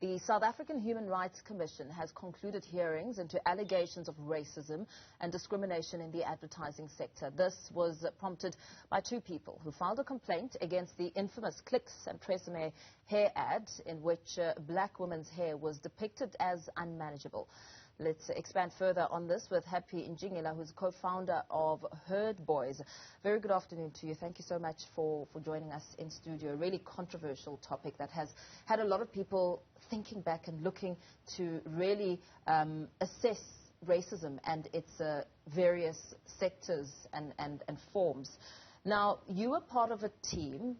The South African Human Rights Commission has concluded hearings into allegations of racism and discrimination in the advertising sector. This was prompted by two people who filed a complaint against the infamous Clicks and Tresemme hair ad in which black women's hair was depicted as unmanageable. Let's expand further on this with Ntshingila, who's co-founder of Herdbuoys. Very good afternoon to you. Thank you so much for joining us in studio. A really controversial topic that has had a lot of people thinking back and looking to really assess racism and its various sectors and forms. Now, you were part of a team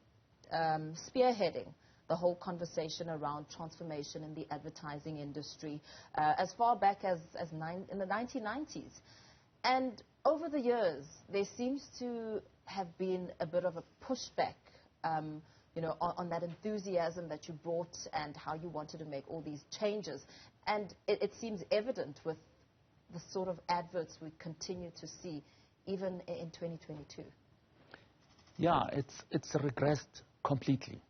spearheading the whole conversation around transformation in the advertising industry as far back as in the 1990s. And over the years, there seems to have been a bit of a pushback on that enthusiasm that you brought and how you wanted to make all these changes. And it seems evident with the sort of adverts we continue to see even in 2022. Yeah, it's regressed completely.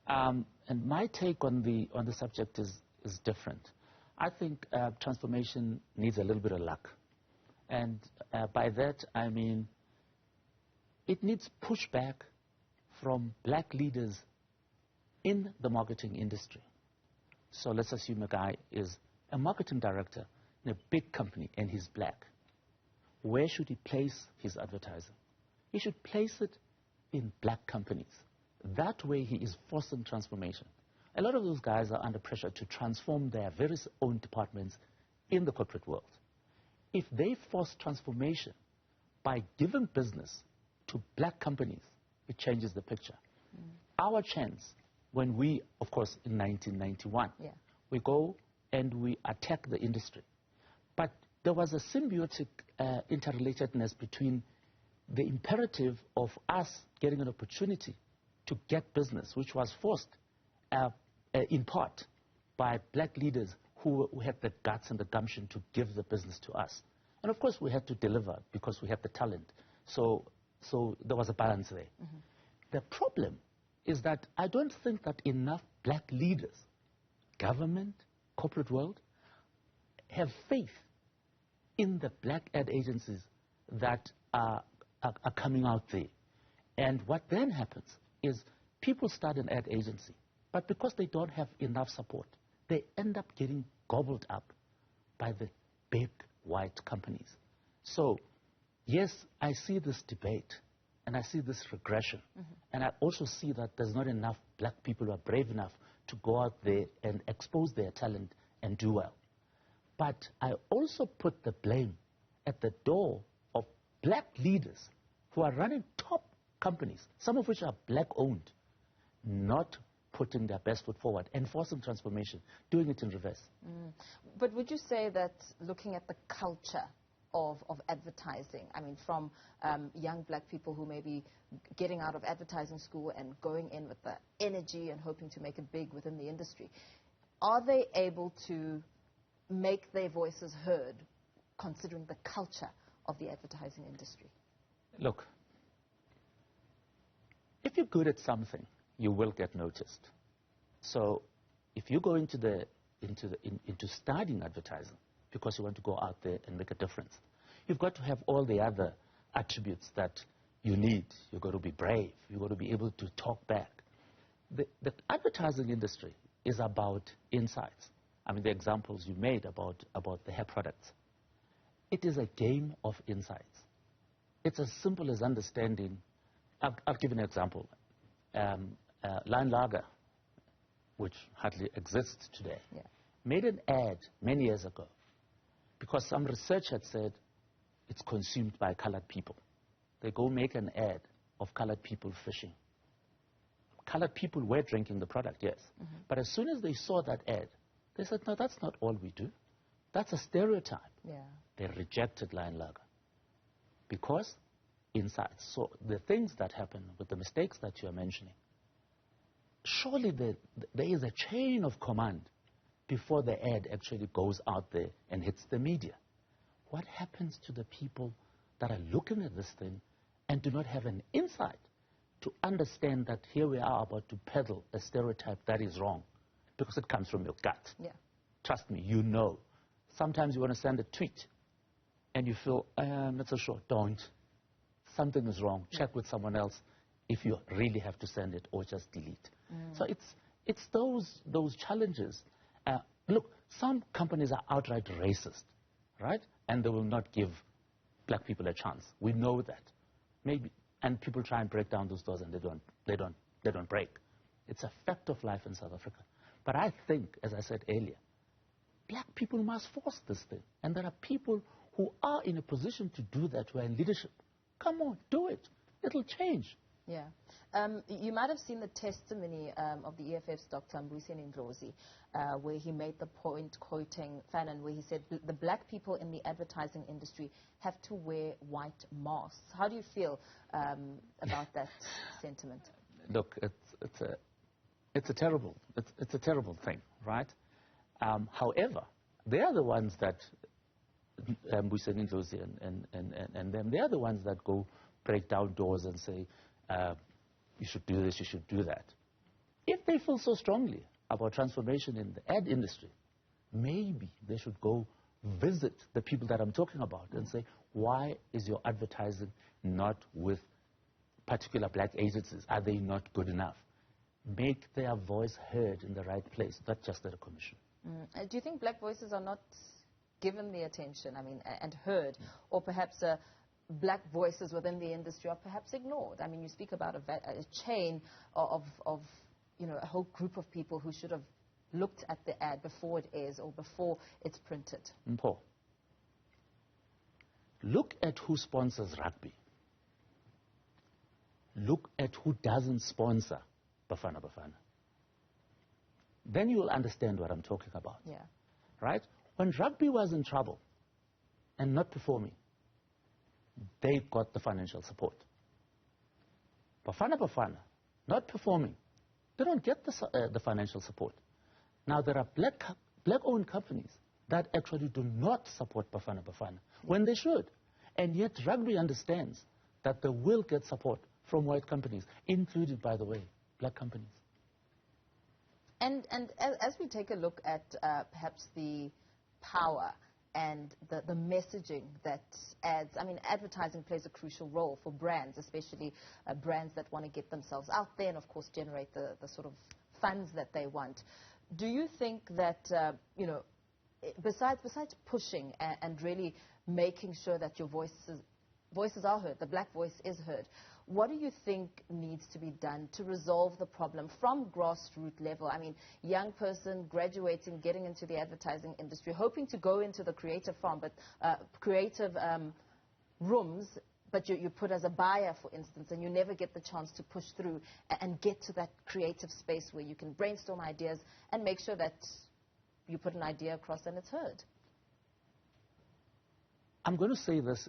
And my take on the subject is different. I think transformation needs a little bit of luck. And by that, I mean it needs pushback from black leaders in the marketing industry. So let's assume a guy is a marketing director in a big company and he's black. Where should he place his advertising? He should place it in black companies. That way he is forcing transformation. A lot of those guys are under pressure to transform their various own departments in the corporate world. If they force transformation by giving business to black companies, it changes the picture. Our chance, when we, of course, in 1991, we go and we attack the industry. But there was a symbiotic interrelatedness between the imperative of us getting an opportunity to get business, which was forced in part by black leaders who had the guts and the gumption to give the business to us. And of course we had to deliver because we had the talent. So there was a balance there. The problem is that I don't think that enough black leaders, government, corporate world, have faith in the black ad agencies that are coming out there. And what then happens is people start an ad agency, but because they don't have enough support, they end up getting gobbled up by the big white companies. So, yes, I see this debate, and I see this regression, and I also see that there's not enough black people who are brave enough to go out there and expose their talent and do well. But I also put the blame at the door of black leaders who are running top companies, some of which are black-owned, not putting their best foot forward, enforcing transformation, doing it in reverse. But would you say that looking at the culture of advertising, I mean, from young black people who may be getting out of advertising school and going in with the energy and hoping to make it big within the industry, are they able to make their voices heard considering the culture of the advertising industry? Look, if you're good at something, you will get noticed. So if you go into studying advertising because you want to go out there and make a difference, you've got to have all the other attributes that you need. You've got to be brave. You've got to be able to talk back. The advertising industry is about insights. I mean, the examples you made about the hair products. It is a game of insights. It's as simple as understanding. I'll give an example. Line Lager, which hardly exists today, made an ad many years ago because some research had said it's consumed by colored people. They go make an ad of colored people fishing. Colored people were drinking the product, yes. But as soon as they saw that ad, they said, no, that's not all we do. That's a stereotype. They rejected Line Lager because insights. So the things that happen with the mistakes that you're mentioning, surely there is a chain of command before the ad actually goes out there and hits the media. What happens to the people that are looking at this thing and do not have an insight to understand that here we are about to peddle a stereotype that is wrong? because it comes from your gut. Yeah. Trust me, you know. Sometimes you want to send a tweet and you feel, I'm not so sure. Don't. Something is wrong. Check with someone else if you really have to send it or just delete. So it's those challenges. Look, some companies are outright racist, right? And they will not give black people a chance. We know that. Maybe, and people try and break down those doors and they don't break. It's a fact of life in South Africa. But I think, as I said earlier, black people must force this thing. And there are people who are in a position to do that, who are in leadership. Come on, do it. It'll change. Yeah. You might have seen the testimony of the EFF's Dr. Ntshingila, where he made the point, quoting Fanon, where he said the black people in the advertising industry have to wear white masks. How do you feel about that sentiment? Look, it's a terrible thing, right? However, they are the ones that Ntshingila and them, they are the ones that go break down doors and say, you should do this, you should do that. If they feel so strongly about transformation in the ad industry, maybe they should go visit the people that I'm talking about and say, why is your advertising not with particular black agencies? Are they not good enough? Make their voice heard in the right place, not just at a commission. Do you think black voices are not given the attention, and heard, or perhaps black voices within the industry are perhaps ignored? I mean, you speak about a chain of a whole group of people who should have looked at the ad before it airs or before it's printed. Mpho, look at who sponsors rugby. Look at who doesn't sponsor Bafana Bafana. Then you will understand what I'm talking about. Yeah. Right? When rugby was in trouble and not performing, they got the financial support. Bafana Bafana, not performing, they don't get the financial support. Now, there are black-owned companies that actually do not support Bafana Bafana when they should. And yet rugby understands that they will get support from white companies, including, by the way, black companies. And as we take a look at perhaps the power and the messaging that ads, advertising plays a crucial role for brands, especially brands that want to get themselves out there and, of course, generate the sort of funds that they want. Do you think that, besides pushing and really making sure that your voices are heard, the black voice is heard, what do you think needs to be done to resolve the problem from grassroots level? I mean, young person graduating, getting into the advertising industry, hoping to go into the creative farm, but creative rooms, but you're put as a buyer, for instance, and you never get the chance to push through and get to that creative space where you can brainstorm ideas and make sure that you put an idea across and it's heard. I'm going to say this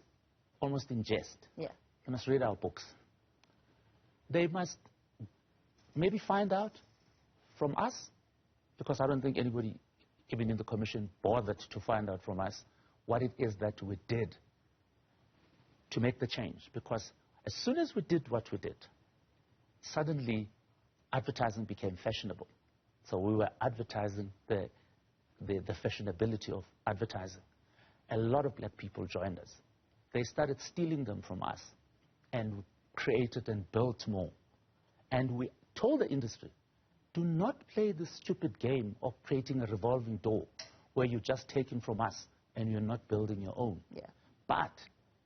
almost in jest. Yeah. They must read our books. They must maybe find out from us, because I don't think anybody, even in the commission, bothered to find out from us what it is that we did to make the change. Because as soon as we did what we did, suddenly advertising became fashionable. So we were advertising the fashionability of advertising. A lot of black people joined us. They started stealing them from us and created and built more. And we told the industry, do not play this stupid game of creating a revolving door where you're just taking from us and you're not building your own. Yeah. But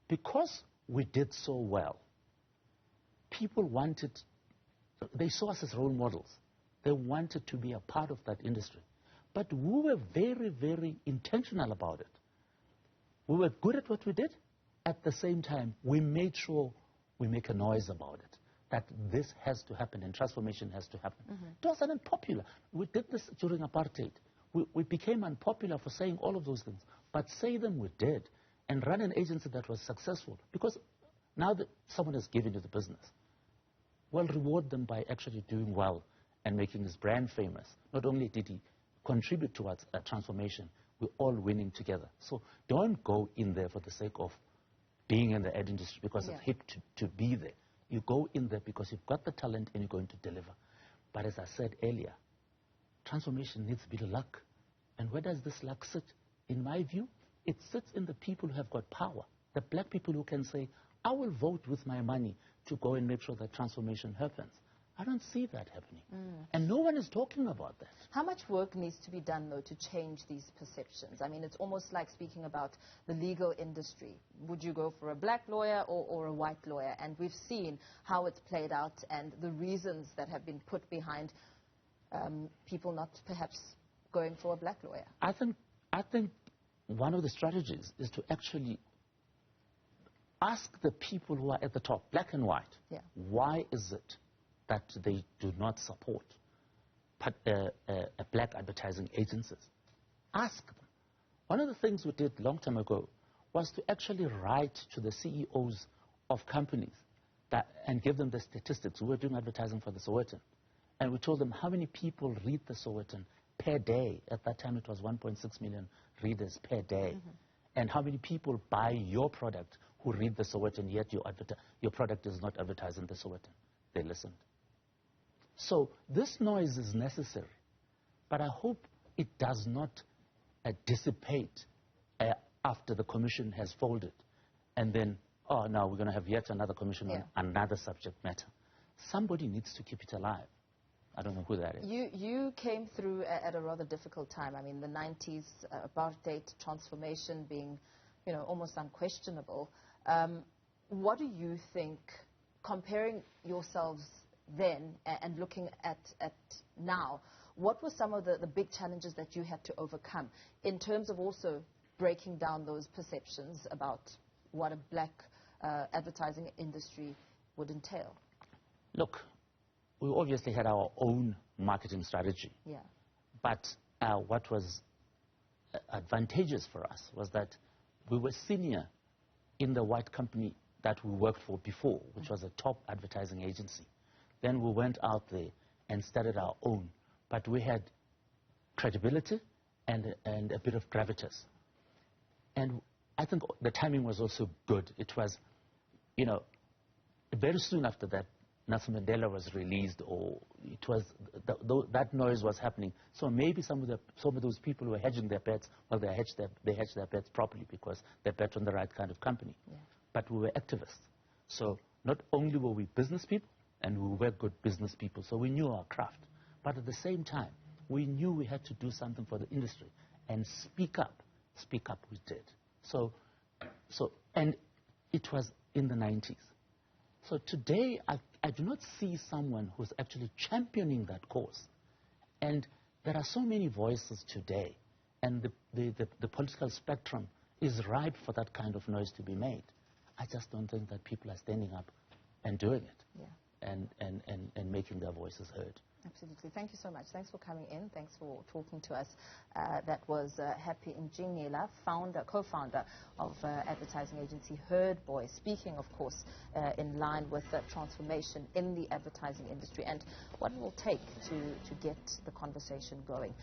because we did so well, people wanted, they saw us as role models. They wanted to be a part of that industry. But we were very, very intentional about it. We were good at what we did. At the same time, we made sure we make a noise about it, that this has to happen and transformation has to happen. It was unpopular. We did this during apartheid. We became unpopular for saying all of those things, but say them we did, and run an agency that was successful. Because now that someone has given you the business, well, reward them by actually doing well and making his brand famous. Not only did he contribute towards a transformation, we're all winning together. So don't go in there for the sake of being in the ad industry because it's hip to be there. You go in there because you've got the talent and you're going to deliver. But as I said earlier, transformation needs a bit of luck. And where does this luck sit? In my view, it sits in the people who have got power, the black people who can say, I will vote with my money to go and make sure that transformation happens. I don't see that happening. And no one is talking about that. How much work needs to be done, though, to change these perceptions? I mean, it's almost like speaking about the legal industry. Would you go for a black lawyer or a white lawyer? And we've seen how it's played out and the reasons that have been put behind people not perhaps going for a black lawyer. I think one of the strategies is to actually ask the people who are at the top, black and white, why is it that they do not support black advertising agencies? Ask them. One of the things we did a long time ago was to actually write to the CEOs of companies and give them the statistics. We were doing advertising for the Sowetan. And we told them how many people read the Sowetan per day. At that time it was 1.6 million readers per day. And how many people buy your product who read the Sowetan, yet your product is not advertised in the Sowetan. They listened. So this noise is necessary, but I hope it does not dissipate after the commission has folded, and then, oh, now we're going to have yet another commission on another subject matter. Somebody needs to keep it alive. I don't know who that is. You came through at a rather difficult time. I mean, the 90s, apartheid, transformation being, almost unquestionable. What do you think, comparing yourselves then and looking at now, what were some of the big challenges that you had to overcome in terms of also breaking down those perceptions about what a black advertising industry would entail? Look, we obviously had our own marketing strategy. But what was advantageous for us was that we were senior in the white company that we worked for before, which was a top advertising agency. Then we went out there and started our own. But we had credibility and a bit of gravitas. And I think the timing was also good. It was, very soon after that, Nelson Mandela was released, or it was that noise was happening. So maybe some of those people who were hedging their bets, well, they hedged their bets properly because they bet on the right kind of company. But we were activists. So not only were we business people, and we were good business people, so we knew our craft. But at the same time, we knew we had to do something for the industry and speak up. Speak up we did. And it was in the 90s. So today, I do not see someone who's actually championing that cause. And there are so many voices today, and the political spectrum is ripe for that kind of noise to be made. I just don't think that people are standing up and doing it. And making their voices heard. Absolutely. Thank you so much. Thanks for coming in. Thanks for talking to us. That was Happy Ntshingila, co-founder of advertising agency Herdbuoys, speaking, of course, in line with the transformation in the advertising industry and what it will take to get the conversation going.